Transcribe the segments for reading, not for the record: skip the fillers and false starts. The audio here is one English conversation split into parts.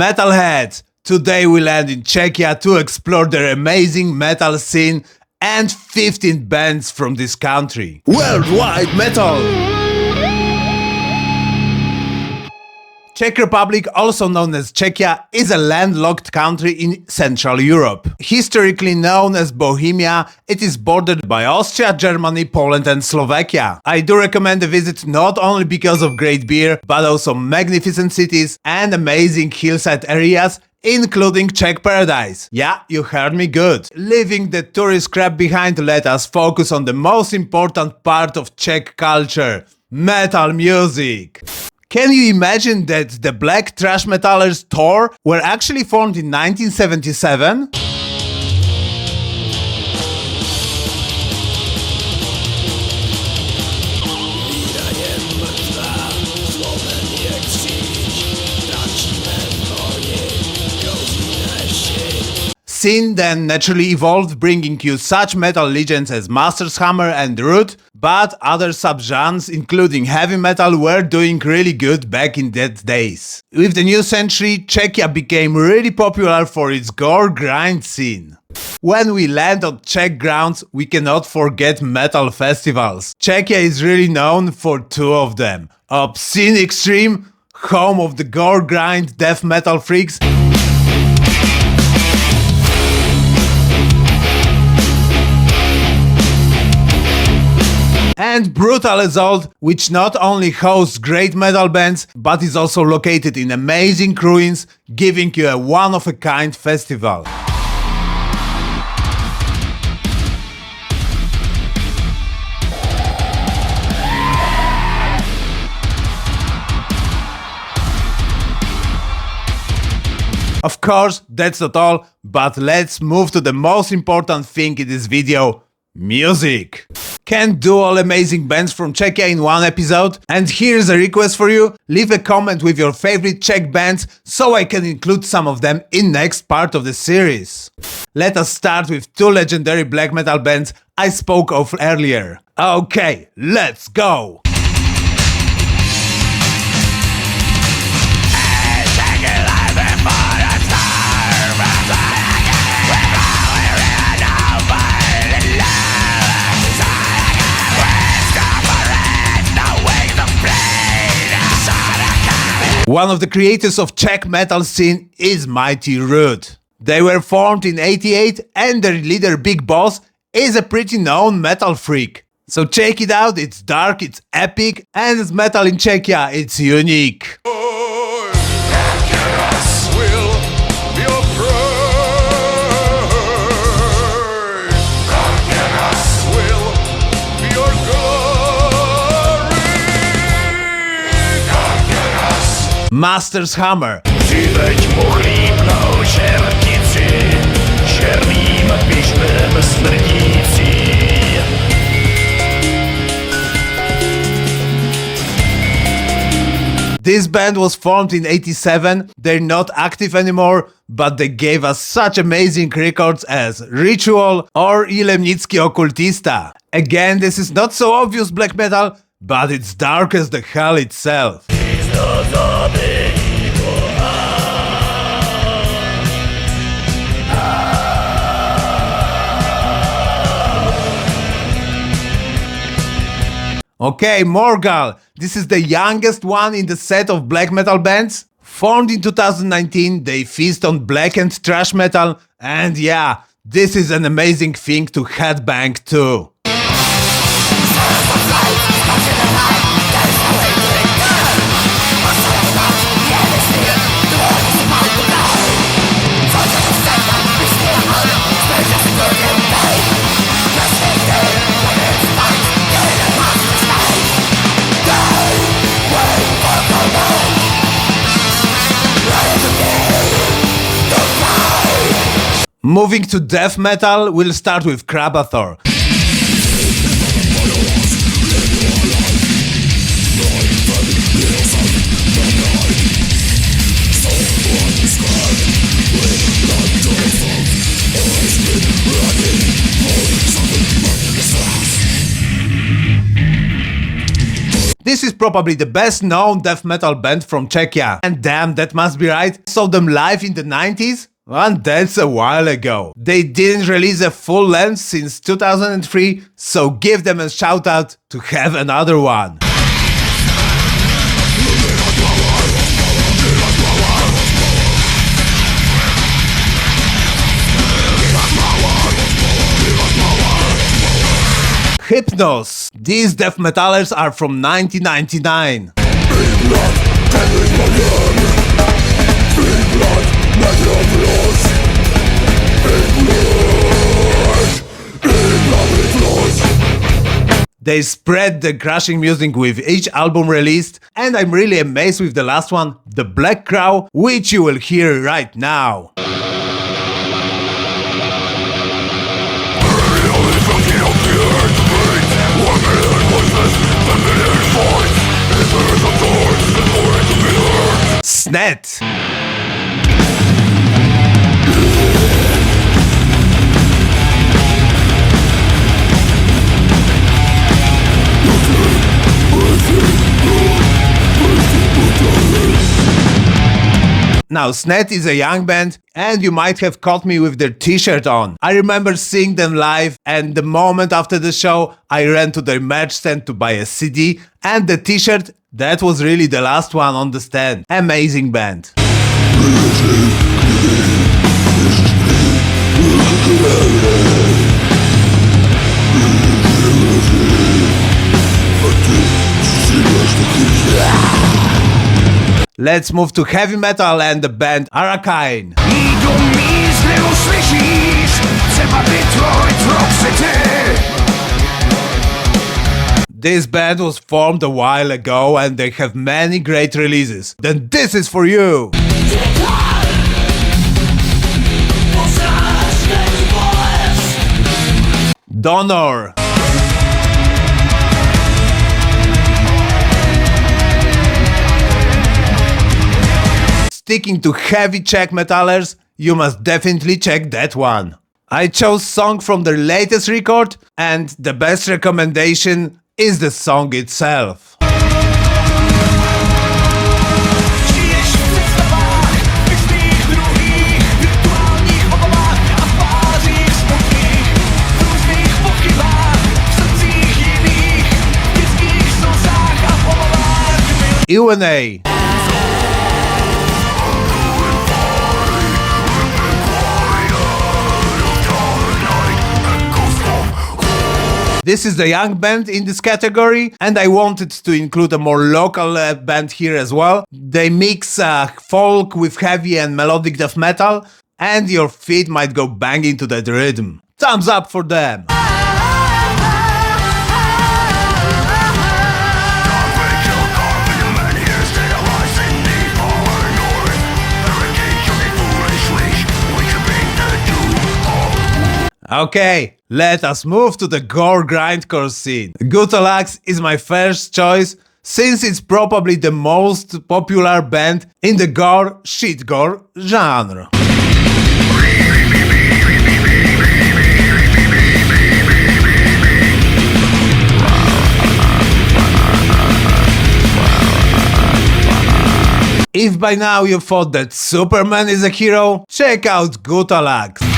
Metalheads! Today we land in Czechia to explore their amazing metal scene and 15 bands from this country. Worldwide Metal! Czech Republic, also known as Czechia, is a landlocked country in Central Europe. Historically known as Bohemia, it is bordered by Austria, Germany, Poland and Slovakia. I do recommend a visit not only because of great beer, but also magnificent cities and amazing hillside areas, including Czech Paradise. Yeah, you heard me good. Leaving the tourist crap behind, let us focus on the most important part of Czech culture: metal music. Can you imagine that the black thrash metalers TÖRR were actually formed in 1977? Scene then naturally evolved, bringing you such metal legends as Hammer and Mightyrud, but other subgenres, including heavy metal, were doing really good back in that days. With the new century, Czechia became really popular for its gore grind scene. When we land on Czech grounds, we cannot forget metal festivals. Czechia is really known for two of them: Obscene Extreme, home of the gore grind death metal freaks, and Brutal Assault, which not only hosts great metal bands, but is also located in amazing ruins, giving you a one-of-a-kind festival. Of course, that's not all, but let's move to the most important thing in this video: music. Can't do all amazing bands from Czechia in one episode? And here's a request for you: leave a comment with your favorite Czech bands so I can include some of them in next part of the series. Let us start with two legendary black metal bands I spoke of earlier. Okay, let's go! One of the creators of Czech metal scene is Mightyrud. They were formed in '88 and their leader Big Boss is a pretty known metal freak. So check it out, it's dark, it's epic, and as metal in Czechia, it's unique. Master's Hammer. Přiveď pochlípnou čertici, černým pyšmem smrdící. This band was formed in '87, they're not active anymore, but they gave us such amazing records as Ritual or Ilemnicki Okultista. Again, this is not so obvious black metal, but it's dark as the hell itself. Okay, Morgal. This is the youngest one in the set of black metal bands. Formed in 2019, they feast on black and thrash metal, and yeah, this is an amazing thing to headbang to. Moving to death metal, we'll start with KRABATHOR. This is probably the best known death metal band from Czechia. And damn, that must be right. Saw them live in the 90s? And that's a while ago. They didn't release a full length since 2003, so give them a shout out to have another one. Hypnos. These death metalers are from 1999. They spread the crushing music with each album released, and I'm really amazed with the last one, The Black Crow, which you will hear right now. SNÉڭ. Now, SNÉڭ is a young band, and you might have caught me with their t-shirt on. I remember seeing them live, and the moment after the show, I ran to their merch stand to buy a CD, and the t-shirt, that was really the last one on the stand. Amazing band. Let's move to heavy metal and the band Arakain. This band was formed a while ago and they have many great releases. Then this is for you! TÖRR. Sticking to heavy Czech metalers, you must definitely check that one. I chose song from their latest record, and the best recommendation is the song itself. EWENAY. This is the young band in this category, and I wanted to include a more local band here as well. They mix folk with heavy and melodic death metal, and your feet might go banging to that rhythm. Thumbs up for them! Okay, let us move to the Gore grindcore scene. GUTALAX is my first choice since it's probably the most popular band in the gore, shitgore genre. If by now you thought that Superman is a hero, check out GUTALAX.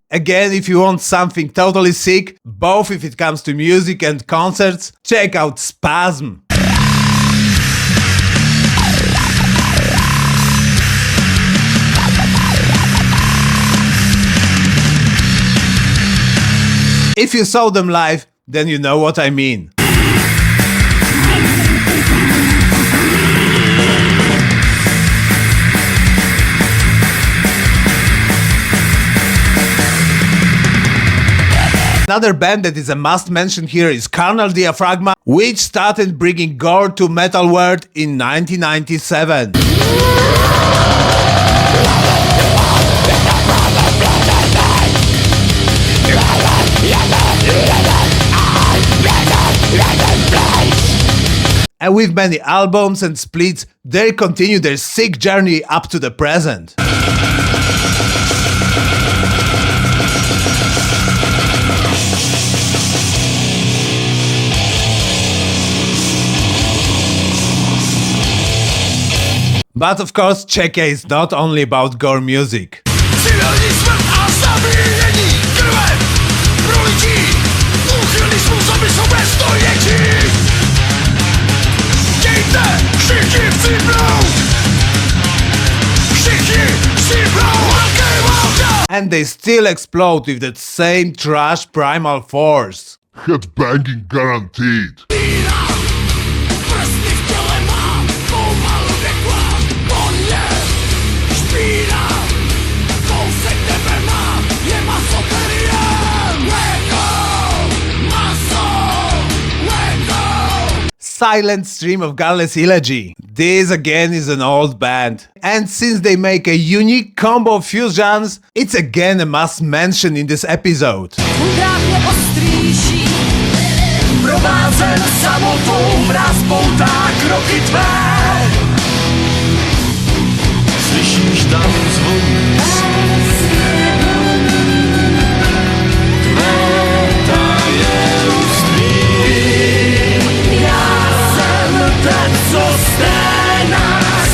Again, if you want something totally sick, both if it comes to music and concerts, check out SNÉњ. If you saw them live, then you know what I mean. Another band that is a must mention here is Carnal Diaphragma, which started bringing gore to metal world in 1997. And with many albums and splits, they continue their sick journey up to the present. But of course, Czechia is not only about gore music. And they still explode with that same thrash primal force. Headbanging guaranteed. Silent stream of godless elegy. This again is an old band. And since they make a unique combo of fusions, it's again a must mention in this episode. Slyšíš tam zvuk tvé tajemství. Já jsem ten, co nás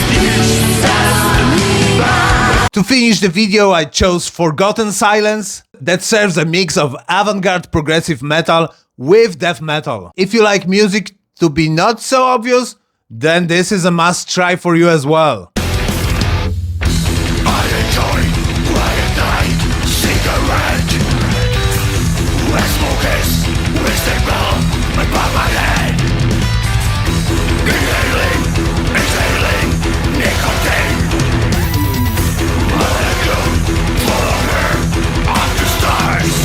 To finish the video, I chose Forgotten Silence, that serves a mix of avant-garde progressive metal with death metal. If you like music to be not so obvious, then this is a must try for you as well. I enjoy quiet night, cigarette. Where smoke is, with signal above my head. Inhaling, exhaling, nicotine. Let it go, follow her, up the stars.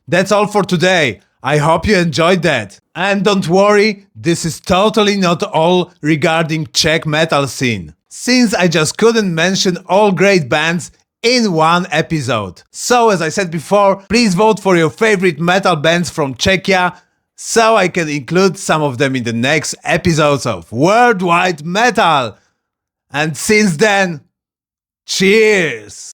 That's all for today. I hope you enjoyed that. And don't worry, this is totally not all regarding Czech metal scene, since I just couldn't mention all great bands in one episode. So as I said before, please vote for your favorite metal bands from Czechia, so I can include some of them in the next episodes of WorldWIde Metal. And since then, cheers!